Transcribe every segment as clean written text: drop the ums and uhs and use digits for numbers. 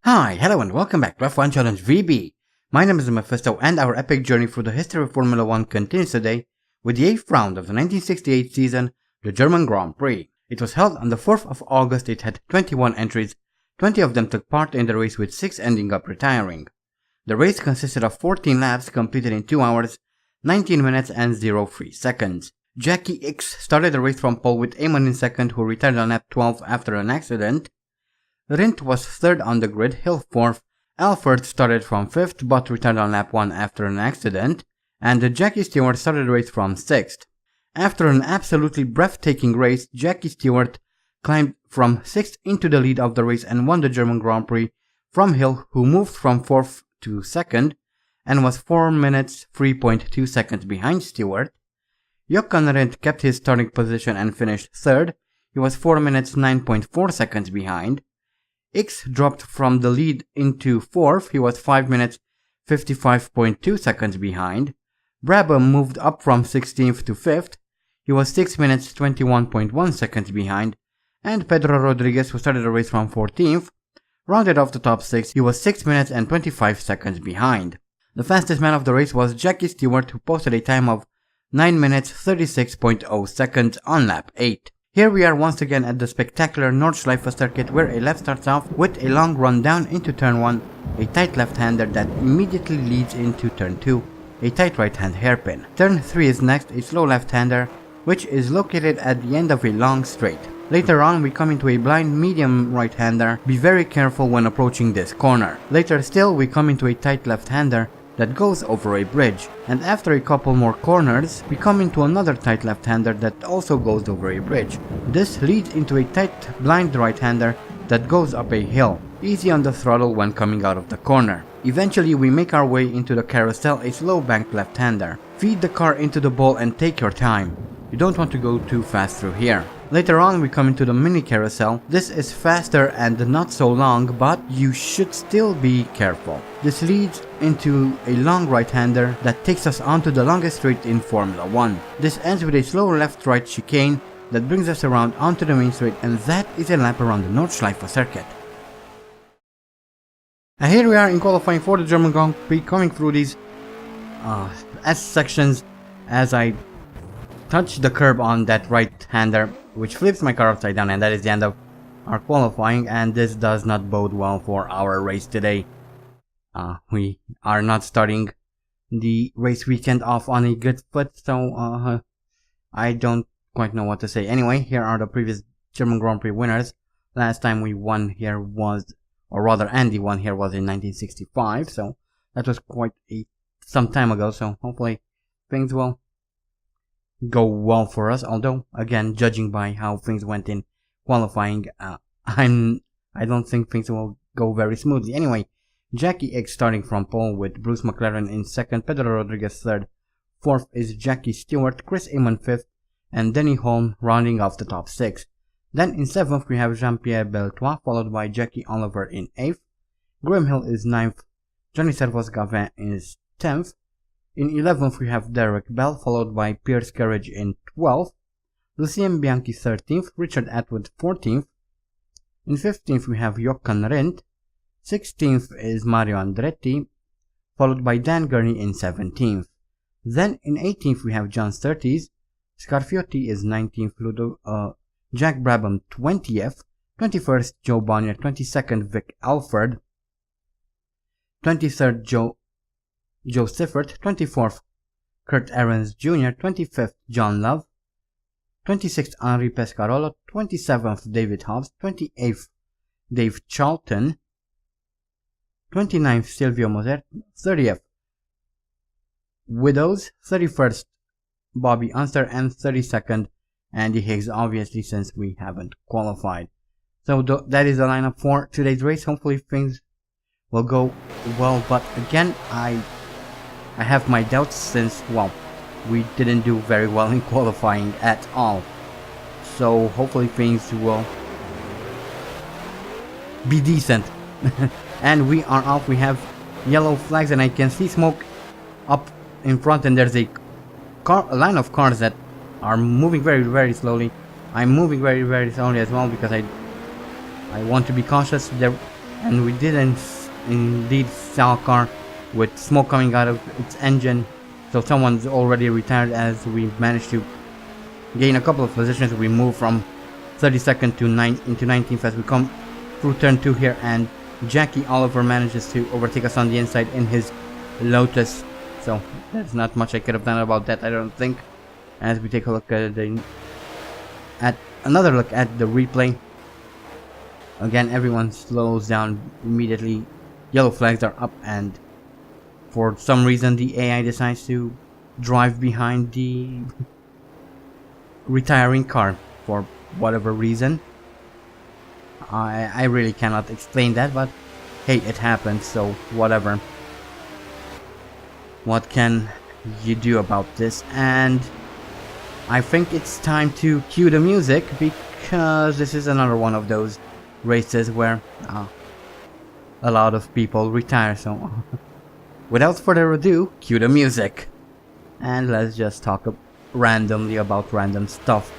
Hi, hello and welcome back to F1 Challenge VB. My name is Mephisto and our epic journey through the history of Formula 1 continues today with the 8th round of the 1968 season, the German Grand Prix. It was held on the 4th of August. It had 21 entries, 20 of them took part in the race with 6 ending up retiring. The race consisted of 14 laps completed in 2 hours, 19 minutes and 03 seconds. Jackie X started the race from pole with Eamon in second, who retired on lap 12 after an accident. Rindt was third on the grid, Hill fourth, Alford started from fifth but retired on lap 1 after an accident, and Jackie Stewart started the race from sixth. After an absolutely breathtaking race, Jackie Stewart climbed from sixth into the lead of the race and won the German Grand Prix from Hill, who moved from fourth to second and was 4 minutes 3.2 seconds behind Stewart. Jochen Rindt kept his starting position and finished third. He was 4 minutes 9.4 seconds behind. X dropped from the lead into 4th, he was 5 minutes 55.2 seconds behind. Brabham moved up from 16th to 5th, he was 6 minutes 21.1 seconds behind. And Pedro Rodriguez, who started the race from 14th, rounded off the top 6, he was 6 minutes and 25 seconds behind. The fastest man of the race was Jackie Stewart, who posted a time of 9 minutes 36.0 seconds on lap 8. Here we are once again at the spectacular Nordschleife circuit, where a left starts off with a long run down into turn 1, a tight left-hander that immediately leads into turn 2, a tight right-hand hairpin. Turn 3 is next, a slow left-hander, which is located at the end of a long straight. Later on we come into a blind medium right-hander, be very careful when approaching this corner. Later still we come into a tight left-hander that goes over a bridge, and after a couple more corners we come into another tight left-hander that also goes over a bridge. This leads into a tight blind right-hander that goes up a hill, easy on the throttle when coming out of the corner. Eventually we make our way into the carousel, a slow banked left-hander. Feed the car into the ball and take your time. You don't want to go too fast through here. Later on we come into the mini carousel. This is faster and not so long, but you should still be careful. This leads into a long right-hander that takes us onto the longest straight in Formula 1. This ends with a slow left-right chicane that brings us around onto the main straight, and that is a lap around the Nordschleife circuit. And here we are in qualifying for the German Grand Prix, coming through these S sections as I touch the curb on that right-hander, which flips my car upside down, and that is the end of our qualifying, and this does not bode well for our race today. We are not starting the race weekend off on a good foot, so I don't quite know what to say. Anyway, here are the previous German Grand Prix winners. Last time we won here was, or rather Andy won here, was in 1965, so that was quite some time ago, so hopefully things will go well for us, although again, judging by how things went in qualifying, I don't think things will go very smoothly. Anyway, Jackie X starting from pole with Bruce McLaren in second, Pedro Rodriguez third, fourth is Jackie Stewart, Chris Eamon fifth, and Denny Holm rounding off the top 6. Then in 7th we have Jean-Pierre Beltois, followed by Jackie Oliver in 8th, Graham Hill is 9th, Johnny Servoz-Gavin is 10th, in 11th we have Derek Bell, followed by Pierce Carriage in 12th, Lucien Bianchi 13th, Richard Atwood 14th, in 15th we have Jochen Rindt, 16th is Mario Andretti, followed by Dan Gurney in 17th. Then in 18th we have John Surtees, Scarfiotti is 19th, Jack Brabham 20th, 21st Joe Bonnier, 22nd Vic Alford, 23rd Joe Siffert, 24th Kurt Ahrens Jr., 25th John Love, 26th Henri Pescarolo, 27th David Hobbs, 28th Dave Charlton, 29th Silvio Moser, 30th Widows, 31st Bobby Unser, and 32nd Andy Higgs, obviously since we haven't qualified. So that is the lineup for today's race. Hopefully things will go well, but again I have my doubts since, well, we didn't do very well in qualifying at all. So hopefully things will be decent. And we are off. We have yellow flags and I can see smoke up in front, and there's a line of cars that are moving very slowly. I'm moving very slowly as well because I want to be cautious. There and we didn't indeed saw a car with smoke coming out of its engine, so someone's already retired. As we managed to gain a couple of positions, we move from 32nd to 19th as we come through turn 2 here, and Jackie Oliver manages to overtake us on the inside in his Lotus, so there's not much I could have done about that, I don't think. As we take a look at another look at the replay, again everyone slows down immediately. Yellow flags are up, and for some reason the AI decides to drive behind the retiring car for whatever reason. I really cannot explain that, but hey, it happens, so whatever. What can you do about this? And I think it's time to cue the music, because this is another one of those races where a lot of people retire, so without further ado, cue the music. And let's just talk randomly about random stuff.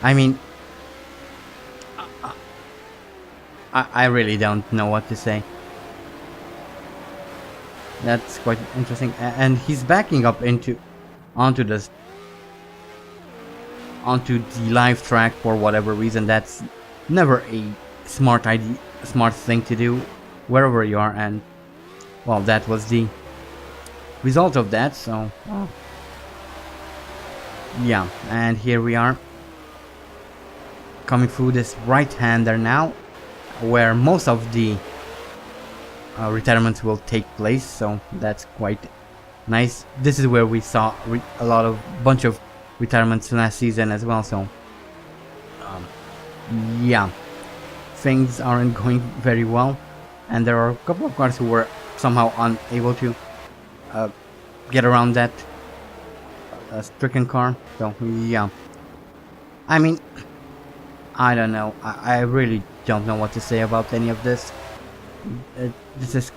I mean, I really don't know what to say. That's quite interesting, and he's backing up onto the live track for whatever reason. That's never a smart thing to do wherever you are, and well, that was the result of that. So yeah, and here we are coming through this right-hander now, where most of the retirements will take place, so that's quite nice. This is where we saw a bunch of retirements last season as well, so yeah, things aren't going very well, and there are a couple of cars who were somehow unable to get around that stricken car, so yeah. I mean, I don't know, I really don't know what to say about any of this. This is,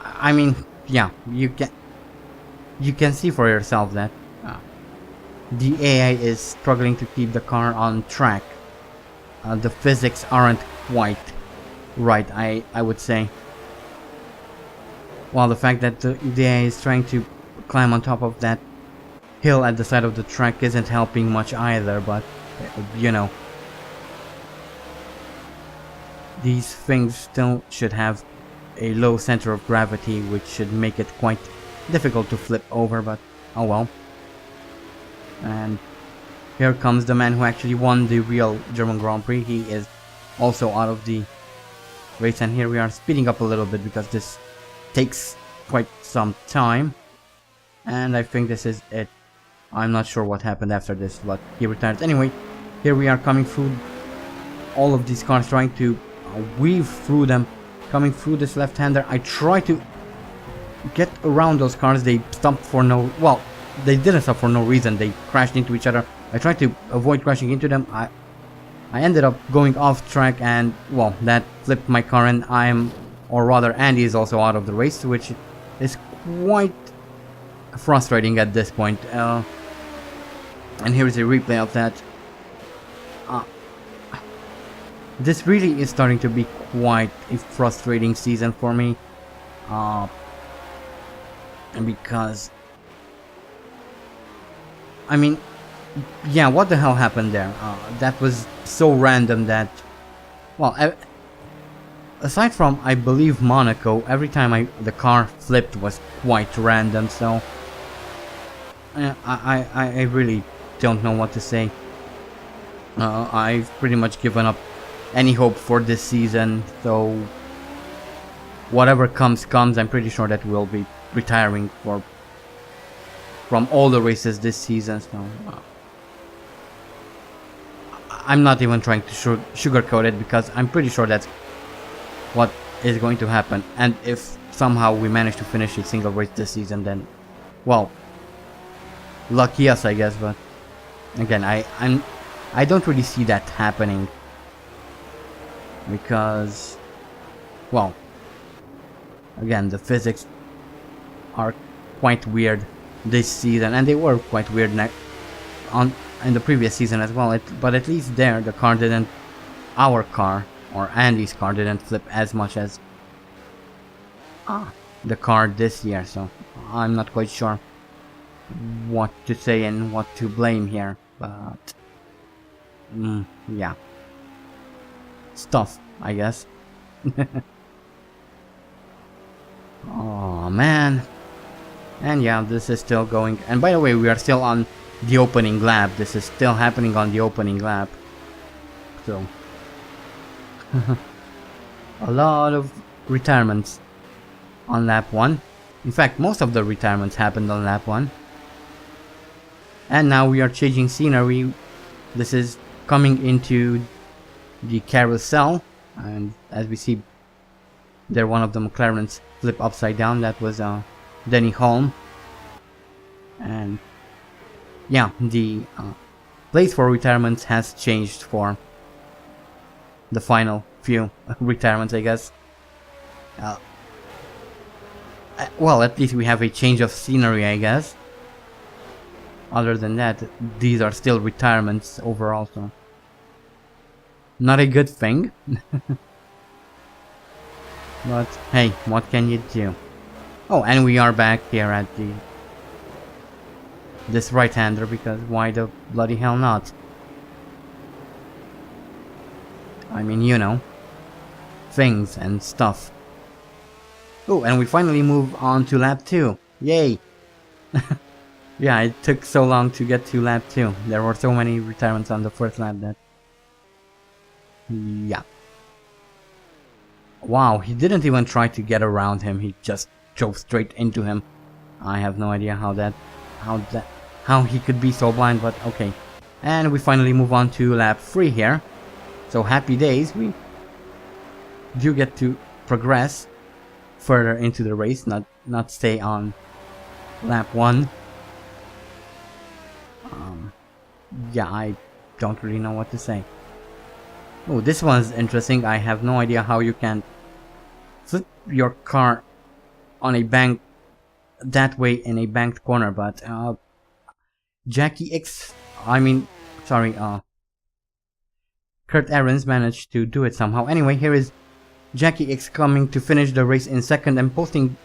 I mean, yeah, you can see for yourself that the AI is struggling to keep the car on track. The physics aren't quite right, I would say. While the fact that the AI is trying to climb on top of that hill at the side of the track isn't helping much either, but you know, these things still should have a low center of gravity, which should make it quite difficult to flip over, but oh well. And here comes the man who actually won the real German Grand Prix. He is also out of the race, and here we are speeding up a little bit because this takes quite some time, and I think this is it. I'm not sure what happened after this, but he retired. Anyway, here we are coming through all of these cars, trying to weave through them, coming through this left-hander. I try to get around those cars. They stopped for well, they didn't stop for no reason. They crashed into each other. I tried to avoid crashing into them. I ended up going off track, and well, that flipped my car, and or rather Andy is also out of the race, which is quite frustrating at this point. And here's a replay of that. This really is starting to be quite a frustrating season for me, because I mean, yeah, what the hell happened there? That was so random that, well, aside from, I believe, Monaco, every time the car flipped was quite random, so I really don't know what to say. I've pretty much given up any hope for this season, so whatever comes. I'm pretty sure that we'll be retiring from all the races this season, so I'm not even trying to sugarcoat it, because I'm pretty sure that's what is going to happen. And if somehow we manage to finish a single race this season, then, well, lucky us, I guess. But again, I don't really see that happening, because, well, again, the physics are quite weird this season, and they were quite weird in the previous season as well. But at least there, the car didn't, our car, or Andy's car didn't flip as much as the car this year. So I'm not quite sure what to say and what to blame here. But yeah, stuff, I guess. Oh man. And yeah, this is still going. And by the way, we are still on the opening lap. This is still happening on the opening lap. So a lot of retirements on lap 1. In fact, most of the retirements happened on lap 1. And now we are changing scenery. This is coming into the carousel. And as we see there, one of the McLarens flip upside down. That was Denny Holm. And yeah, the place for retirements has changed for the final few retirements, I guess. Well, at least we have a change of scenery, I guess. Other than that, these are still retirements overall, so not a good thing. But hey, what can you do? Oh, and we are back here at this right-hander, because why the bloody hell not? I mean, you know, things and stuff. Oh, and we finally move on to lap 2. Yay! Yeah, it took so long to get to lap 2. There were so many retirements on the first lap that... yeah. Wow, he didn't even try to get around him. He just drove straight into him. I have no idea how he could be so blind, but okay. And we finally move on to lap 3 here. So happy days. We do get to progress further into the race, not stay on lap 1. Yeah, I don't really know what to say. Oh, this one's interesting. I have no idea how you can flip your car on a bank that way in a banked corner, but Kurt Ahrens managed to do it somehow. Anyway, here is Jackie X coming to finish the race in second and posting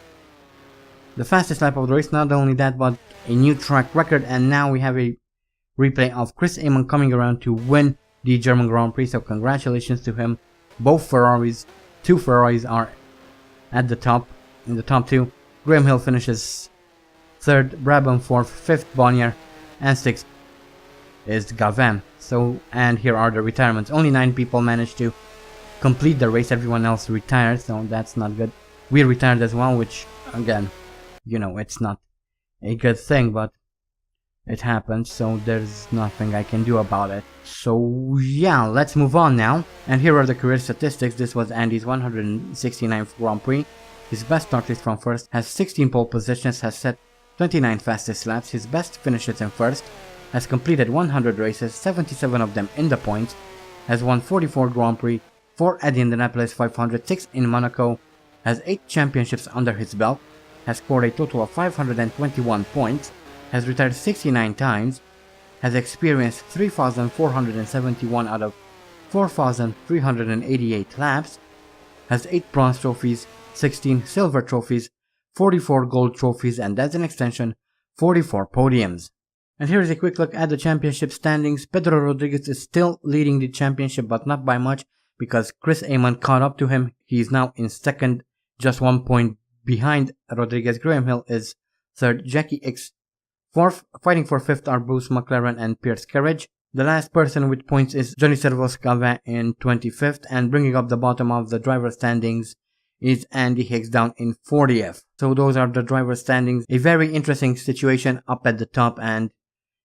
the fastest lap of the race. Not only that, but a new track record. And now we have a replay of Chris Amon coming around to win the German Grand Prix. So congratulations to him. Both Ferraris, 2 Ferraris are at the top, in the top 2. Graham Hill finishes 3rd, Brabham 4th, 5th Bonnier, and 6th is Gavin. So, and here are the retirements. Only 9 people managed to complete the race. Everyone else retired, so that's not good. We retired as well, which again, you know, it's not a good thing, but it happens, so there's nothing I can do about it. So yeah, let's move on now. And here are the career statistics. This was Andy's 169th Grand Prix. His best start is from first, has 16 pole positions, has set 29 fastest laps. His best finishes in first, has completed 100 races, 77 of them in the points, has won 44 Grand Prix, 4 at the Indianapolis 500, 6 in Monaco, has 8 championships under his belt, has scored a total of 521 points, has retired 69 times, has experienced 3,471 out of 4,388 laps, has 8 bronze trophies, 16 silver trophies, 44 gold trophies, and as an extension, 44 podiums. And here's a quick look at the championship standings. Pedro Rodriguez is still leading the championship, but not by much, because Chris Amon caught up to him. He is now in second, just 1 point behind Rodriguez. Graham Hill is third, Jackie X fourth, fighting for fifth are Bruce McLaren and Pierce Carriage. The last person with points is Johnny Servos Gavin in 25th, and bringing up the bottom of the driver standings is Andy Hicks down in 40th. So those are the driver standings. A very interesting situation up at the top and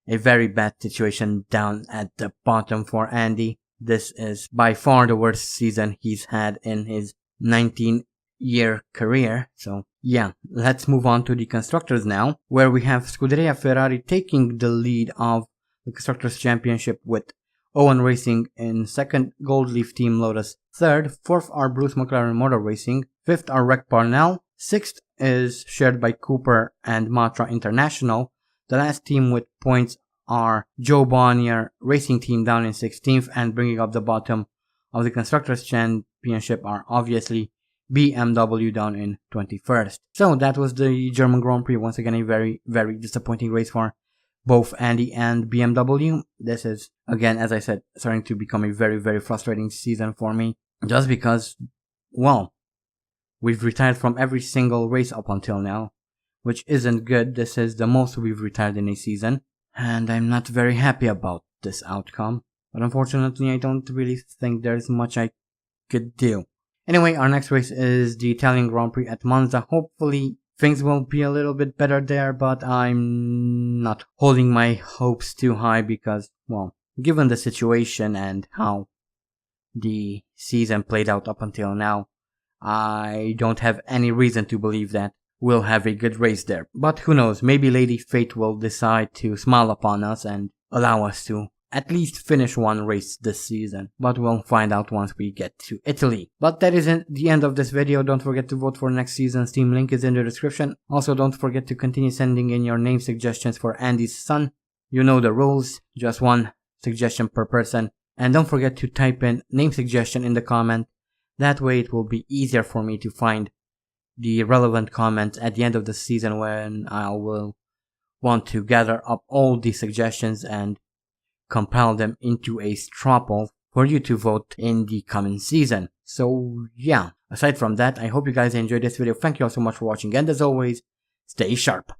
a very bad situation down at the bottom for Andy. This is by far the worst season he's had in his 19-year career. So yeah, let's move on to the constructors now, where we have Scuderia Ferrari taking the lead of the Constructors' Championship with Owen Racing in second, Gold Leaf Team Lotus third, fourth are Bruce McLaren Motor Racing, fifth are Rec Parnell, sixth is shared by Cooper and Matra International. The last team with points our Joe Bonnier Racing Team down in 16th, and bringing up the bottom of the Constructors' Championship are obviously BMW down in 21st. So that was the German Grand Prix. Once again, a very, very disappointing race for both Andy and BMW. This is, again, as I said, starting to become a very, very frustrating season for me. Just because, well, we've retired from every single race up until now, which isn't good. This is the most we've retired in a season, and I'm not very happy about this outcome. But unfortunately, I don't really think there's much I could do. Anyway, our next race is the Italian Grand Prix at Monza. Hopefully, things will be a little bit better there, but I'm not holding my hopes too high because, well, given the situation and how the season played out up until now, I don't have any reason to believe that we'll have a good race there. But who knows, maybe Lady Fate will decide to smile upon us and allow us to at least finish one race this season, but we'll find out once we get to Italy. But that isn't the end of this video. Don't forget to vote for next season's team, link is in the description. Also, don't forget to continue sending in your name suggestions for Andy's son. You know the rules, just one suggestion per person. And don't forget to type in name suggestion in the comment. That way it will be easier for me to find the relevant comments at the end of the season, when I will want to gather up all the suggestions and compile them into a straw poll for you to vote in the coming season. So yeah, aside from that, I hope you guys enjoyed this video. Thank you all so much for watching, and as always, stay sharp.